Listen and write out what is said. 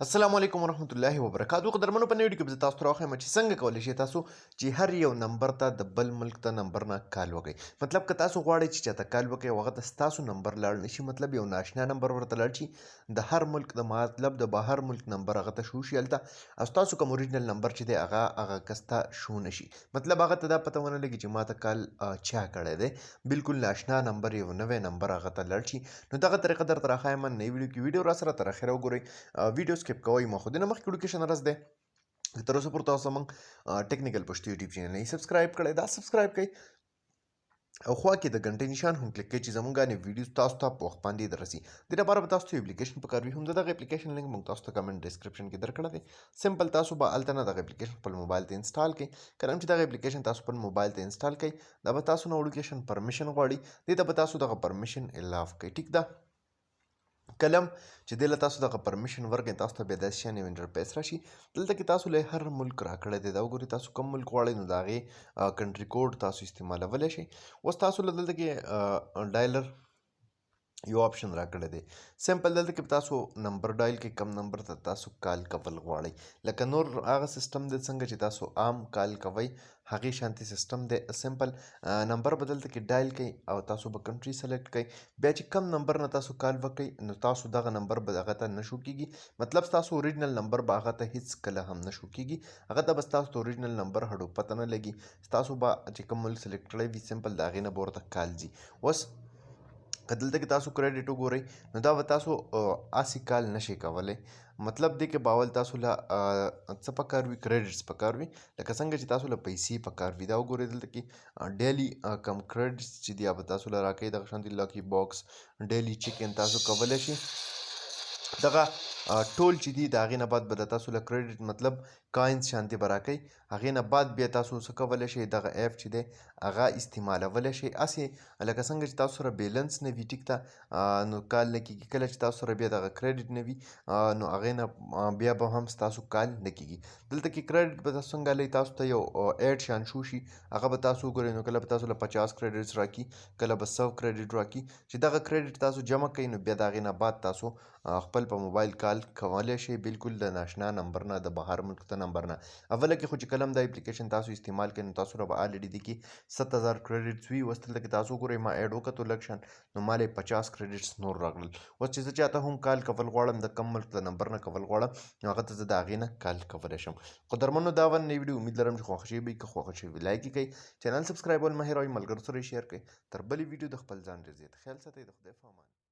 السلام علیکم ورحمت الله وبرکاتو قدرمنو په نوې ویډیو کې به زه تاسو ته راوښیم چې څنګه کولی شئ تاسو چې هر یو نمبر ته د بل ملک ته نمبر نه کال وکړئ. مطلب که تاسو غواړئ چې چاته کال وکړئ او هغه ته ستاسو نمبر لاړ نشي، مطلب یو ناشنا نمبر ورته لاړ شي، د هر ملک د مطلب د بهر ملک نمبر هغه ته شو شي هلته، او ستاسو کوم اوریجنل نمبر چې دی هغه کس ته شو نشي. مطلب هغه ته دا پته ونه لګي چې ما ته کال چا کړی دی، بالکل ناشنا نمبر یو نوی نمبر هغه ته لاړ شي. نو دغه طریقه درته راښایم نوې ویډیو کې. ویډیو راسره تر اخره وګورئ، ویډیو سکیپ کوئ مه، خو دې نه مخکې ویډیو کې راز دی که تر اوسه پورې تاسو زموږ ټیکنیکل پښتو یوټیوب چینل نه سبسکرایب کړی، دا سبسکرایب کړئ او خوا کې د غنټې نشان هم کلیک کړئ چې زموږ نوې ویډیوز تاسو ته په وخت باندې دررسي. دې لپاره به تاسو ته یو اپلیکیشن پکار وي، هم د دغه اپلیکیشن لینک موږ تاسو ته کمنټ ډسکرپشن کې درکړی دی. سمپل تاسو به هلته نه دغه اپلیکیشن خپل موبایل ته انسټال کړئ. کله هم چې دغه اپلیکیشن تاسو خپل موبایل ته انسټال کړئ، دا به تاسو نه وړوکیشن پرمیشن غواړي، دې ته به تاسو دغه پرمیشن الاف کړئ. ټیک ده، کلم چې دې له تاسو دغه پرمیشن ورکړئ، تاسو ته بیا داسې شان یو انټرفیس راشي. دلته کې تاسو له هر ملک راکړی دی، دا وګورئ تاسو کوم ملک غواړئ نو د هغې کنټري کوډ تاسو استعمالولی شئ. اوس تاسو له دلته کې ډایلر یو آپشن راکړی دی. سمپل دلته کې تاسو نمبر ډایل کې کم نمبر ته تاسو کال کول غواړئ، لکه نور هغه سیسټم دی څنګه چې تاسو عام کال کوئ هغې شانتي سیسټم دی. سمپل نمبر به دلته کې ډایل کړئ او تاسو به کنټري سلیکټ کړئ. بیا چې کم نمبر نه تاسو کال وکړئ نو تاسو دغه نمبر به هغه ته نه شو کېږي، مطلب ستاسو اوریجنل نمبر به هغه ته هیڅ کله هم نه شو کېږي، هغه ته به ستاسو د اوریجنل نمبر هډو پته نه لګي. ستاسو به چې کوم ملک سلیکټ کړی وي سمپل د هغې نه به ورته کال ځي. اوس که دلته کې تاسو کریډټ وګورئ نو دا به تاسو هسې کال نشئ کولی، مطلب دې کې به اول تاسو له څه پکار وي، کریډټس پکار وي، لکه څنګه چې تاسو له پیسې پکار وي. دا وګورئ دلته کې ډیلی کم کریډټس چې دي به تاسو له راکوي، دغه شانتي لاکي باکس، ډیلی چکن تاسو کولی شئ. دغه ټول چې دي د هغې نه بعد به د تاسو له کریډټ مطلب کاینز شانتي به راکوي، هغې نه بعد بیا تاسو څه کولی شئ، دغه ایپ چې دی هغه استعمالولی شئ. هسې لکه څنګه چې تاسو سره بیلنس نه وي ټیک ته نو کال نه کېږي، کله چې تاسو سره بیا دغه کریډټ نه وي نو هغې نه بیا به هم ستاسو کال نه کېږي. دلته کې کریډټ به تاسو څنګه لئ، تاسو ته یو ایډ شان شو شي هغه به تاسو وګورئ نو کله به تاسو له 50 کریډټس راکړي، کله به 100 کریډټ راکړي. چې دغه کریډټ تاسو جمع کوئ نو بیا د هغې نه بعد تاسو خپل په موبایل کال کولی شئ، بالکل د ناشنا نمبر نه، د بهر ملک ته نمبر نه. اوله کې خو چې کله هم دا اپلیکیشن تاسو استعمال کوئ نو تاسو سره به الریډي دې کې 7000 کریډټس وي. اوس دلته کې تاسو وګورئ ما ایډ وکتو لږ شان نو ما له 50 کریډټس نور راغلل. اوس چې زه چاته هم کال کول غواړم، د کم ملک د نمبر نه کول غواړم نو هغه ته زه د هغې نه کال کولی شم. قدرمنو دا وه نوې ویډیو، امید لرم چې خوښه شوې به وي. که خوښه شوې وي لایک یې کړئ، چینل سبسکرایبول مه هېروئ، ملګرو سره یې شیر کړئ. تر بلې ویډیو د خپل ځان ډېر زیات خیال ساتئ. د خدای په امان.